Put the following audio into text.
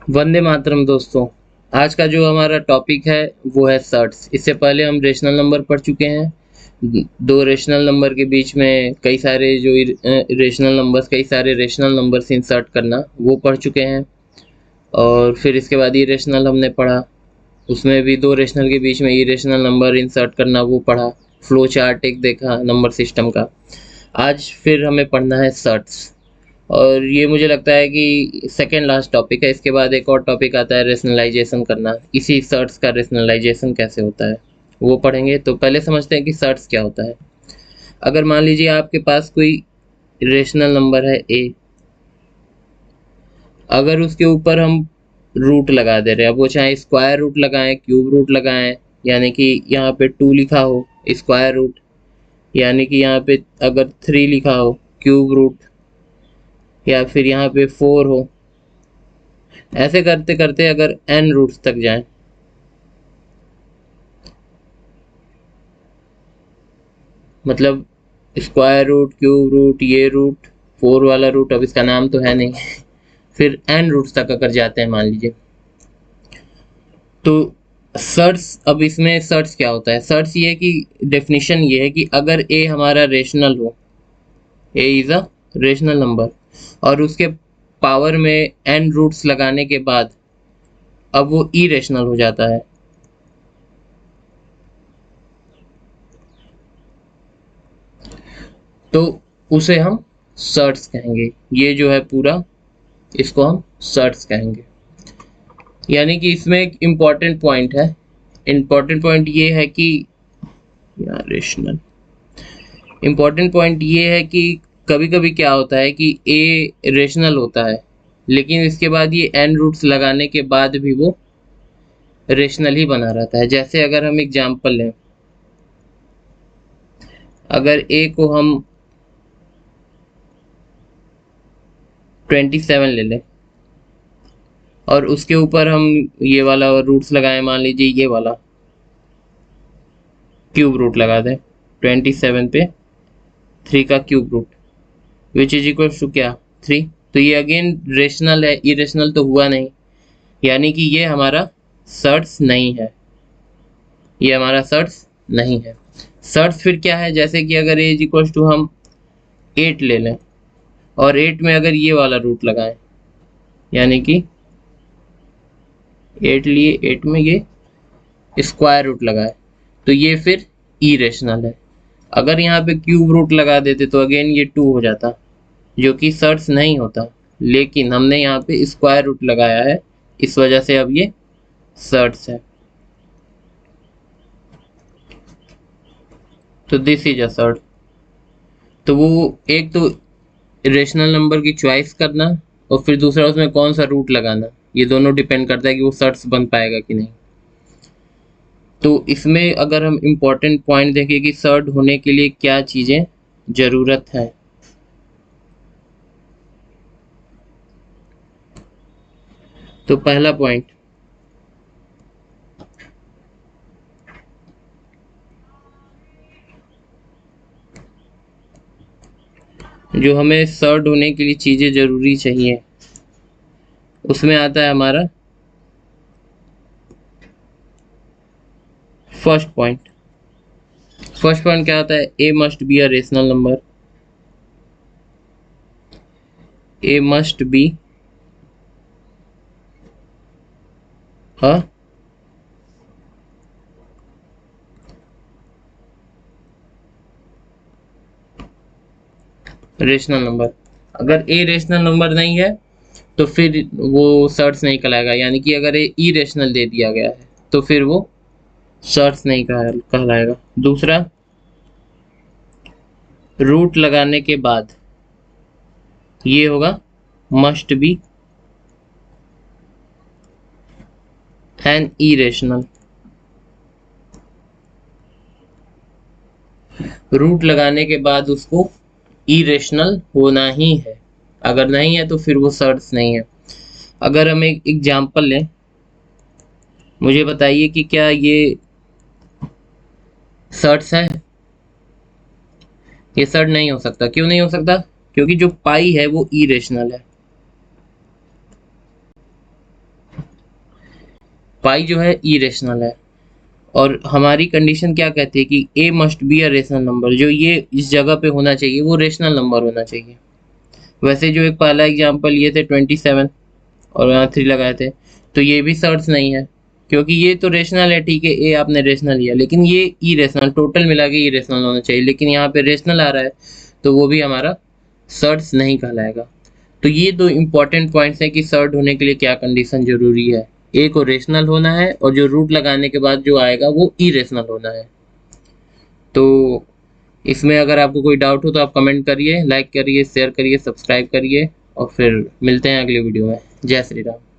वंदे मातरम दोस्तों। आज का जो हमारा टॉपिक है वो है सर्ट्स। इससे पहले हम रेशनल नंबर पढ़ चुके हैं। दो रेशनल नंबर के बीच में कई सारे जो कई सारे रेशनल नंबर्स इंसर्ट करना वो पढ़ चुके हैं। और फिर इसके बाद इरेशनल हमने पढ़ा, उसमें भी दो रेशनल के बीच में इरेशनल नंबर इंसर्ट करना वो पढ़ा। फ्लो चार्ट एक देखा नंबर सिस्टम का। आज फिर हमें पढ़ना है सर्ट्स, और ये मुझे लगता है कि सेकेंड लास्ट टॉपिक है। इसके बाद एक और टॉपिक आता है रेशनलाइजेशन करना। इसी सर्ट्स का रेशनलाइजेशन कैसे होता है वो पढ़ेंगे। तो पहले समझते हैं कि सर्ट्स क्या होता है। अगर मान लीजिए आपके पास कोई रेशनल नंबर है ए, अगर उसके ऊपर हम रूट लगा दे रहे हैं, अब वो चाहे स्क्वायर रूट लगाएं, क्यूब रूट लगाएं, यानी कि यहाँ पे 2 लिखा हो स्क्वायर रूट, यानी कि यहाँ पे अगर 3 लिखा हो क्यूब रूट, या फिर यहाँ पे 4 हो, ऐसे करते करते अगर n रूट्स तक जाएं, मतलब स्क्वायर रूट, क्यूब रूट, ये रूट, 4 वाला रूट, अब इसका नाम तो है नहीं फिर n रूट्स तक अगर जाते हैं मान लीजिए, तो सर्ट्स, अब इसमें सर्ट्स क्या होता है। सर्ट्स ये कि डेफिनेशन ये है कि अगर a हमारा रेशनल हो, a is a rational number, और उसके पावर में n रूट्स लगाने के बाद अब वो इरेशनल हो जाता है, तो उसे हम सर्ट्स कहेंगे। ये जो है पूरा, इसको हम सर्ट्स कहेंगे। यानी कि इसमें एक इम्पॉर्टेंट पॉइंट है। इम्पॉर्टेंट पॉइंट ये है कि यार रेशनल इम्पॉर्टेंट पॉइंट ये है कि कभी कभी क्या होता है कि ए रेशनल होता है, लेकिन इसके बाद ये एन रूट्स लगाने के बाद भी वो रेशनल ही बना रहता है। जैसे अगर हम एग्जांपल लें, अगर ए को हम 27 ले लें और उसके ऊपर हम ये वाला रूट्स लगाएं, मान लीजिए ये वाला क्यूब रूट लगा दें 27 पे 3 का cube root, which is equal to क्या 3। तो ये अगेन रेशनल है, इरेशनल तो हुआ नहीं, यानी कि ये हमारा सर्ट्स नहीं है। ये हमारा सर्ट्स नहीं है। सर्ट्स फिर क्या है, जैसे कि अगर ए इज इक्वल टू हम 8 ले लें और 8 में अगर ये वाला रूट लगाएं, यानी कि 8 लिए, 8 में ये स्क्वायर रूट लगाए, तो ये फिर इरेशनल है। अगर यहाँ पे क्यूब रूट लगा देते तो अगेन ये 2 हो जाता, जो कि सर्ट्स नहीं होता, लेकिन हमने यहाँ पे स्क्वायर रूट लगाया है, इस वजह से अब ये सर्ट्स है। तो दिस इज अ सर्ट। तो वो एक तो रेशनल नंबर की चॉइस करना, और फिर दूसरा उसमें कौन सा रूट लगाना, ये दोनों डिपेंड करता है कि वो सर्ट्स बन पाएगा कि नहीं। तो इसमें अगर हम इम्पोर्टेंट पॉइंट देखें कि सर्ट होने के लिए क्या चीज़ें ज़रूरत है, तो पहला पॉइंट, जो हमें सर्ट होने के लिए चीज़ें ज़रूरी चाहिए, उसमें आता है हमारा फर्स्ट पॉइंट। फर्स्ट पॉइंट क्या होता है, a must be a rational number. A must be a rational number. अगर ए रेशनल नंबर नहीं है तो फिर वो सर्ट्स नहीं कहलाएगा, यानी कि अगर ए इरेशनल दे दिया गया है तो फिर वो सर्ट्स नहीं कहलाएगा। दूसरा, रूट लगाने के बाद ये होगा must be an irrational. Root लगाने के बाद उसको इरेशनल होना ही है, अगर नहीं है तो फिर वो सर्ट्स नहीं है। अगर हम एक एग्जांपल लें, मुझे बताइए कि क्या ये सर्ट्स है। ये सर्ट नहीं हो सकता। क्यों नहीं हो सकता, क्योंकि जो पाई है वो इरेशनल है। फाई जो है इरेशनल है। और हमारी कंडीशन क्या कहती है कि a must be a rational number, जो ये इस जगह पे होना चाहिए वो रेशनल नंबर होना चाहिए। वैसे जो एक पहला एग्जांपल ये थे 27 और यहाँ 3 लगाए थे, तो ये भी सर्ट्स नहीं है क्योंकि ये तो रेशनल है, ठीक है, ए आपने रेशनल लिया, लेकिन ये इरेशनल, टोटल मिला के इरेशनल होना चाहिए, लेकिन यहाँ पे रेशनल आ रहा है तो वो भी हमारा सर्ट्स नहीं कहलाएगा। तो ये दो इंपॉर्टेंट पॉइंट्स हैं कि सर्ट होने के लिए क्या कंडीशन जरूरी है। ए को रेशनल होना है और जो रूट लगाने के बाद जो आएगा वो इरेशनल होना है। तो इसमें अगर आपको कोई डाउट हो तो आप कमेंट करिए, लाइक करिए, शेयर करिए, सब्सक्राइब करिए और फिर मिलते हैं अगले वीडियो में। जय श्री राम।